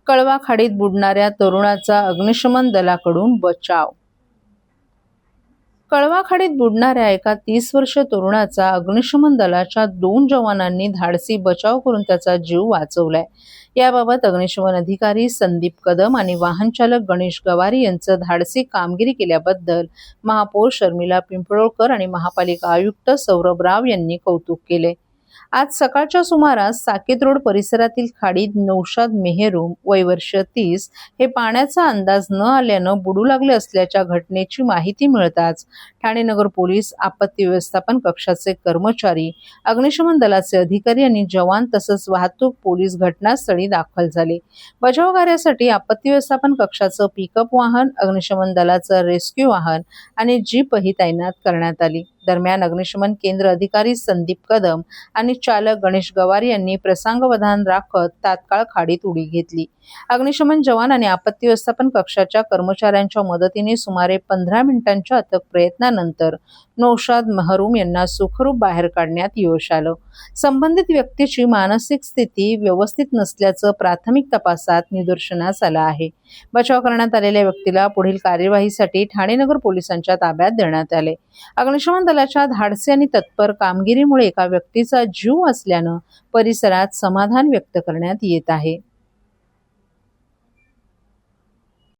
कळवा खाडीत बुडणाऱ्या तरुणाचा अग्निशमन दलाकडून बचाव। कळवा खाडीत बुडणाऱ्या एका 30 वर्षीय तरुणाचा अग्निशमन दलाच्या 2 जवानांनी धाडसी बचाव करून त्याचा जीव वाचवलाय। याबाबत अग्निशमन अधिकारी संदीप कदम आणि वाहन चालक गणेश गवारी यांचं धाडसी कामगिरी केल्याबद्दल महापौर शर्मिला पिंपळकर आणि महापालिका आयुक्त सौरभ राव यांनी कौतुक केले। आज सकाळच्या सुमारास साकेत रोड परिसरातील खाडीत नौशाद मेहरुम वय वर्ष 30 हे पाण्याचा अंदाज न आल्यानं बुडू लागले असल्याच्या घटनेची माहिती मिळताच ठाणे नगर पोलीस आपत्ती व्यवस्थापन कक्षाचे कर्मचारी, अग्निशमन दलाचे अधिकारी आणि जवान तसंच वाहतूक पोलीस घटनास्थळी दाखल झाले। बचाव कार्यासाठी आपत्ती व्यवस्थापन कक्षाचं पिकअप वाहन, अग्निशमन दलाचं रेस्क्यू वाहन आणि जीपही तैनात करण्यात आली। दरम्यान अग्निशमन केंद्र अधिकारी संदीप कदम आणि चालक गणेश गवारी यांनी प्रसंगावधान राखत तात्काळ खाडीत उडी घेतली। अग्निशमन जवान आणि आपत्ती व्यवस्थापन कक्षाच्या कर्मचाऱ्यांच्या मदतीने सुमारे 15 मिनिटांच्या अथक प्रयत्नानंतर नौशाद मेहरुम यांना सुखरूप बाहेर काढण्यात यश आलं। संबंधित व्यक्तीची मानसिक स्थिती व्यवस्थित नसल्याचं प्राथमिक तपासात निदर्शनास आलं आहे। बचाव करण्यात आलेल्या व्यक्तीला पुढील कार्यवाहीसाठी ठाणे नगर पोलिसांच्या ताब्यात देण्यात आले। अग्निशमन दलाच्या धाडसी आणि तत्पर कामगिरीमुळे एका व्यक्तीचा जीव वाचल्यानं परिसरात समाधान व्यक्त करण्यात येत आहे।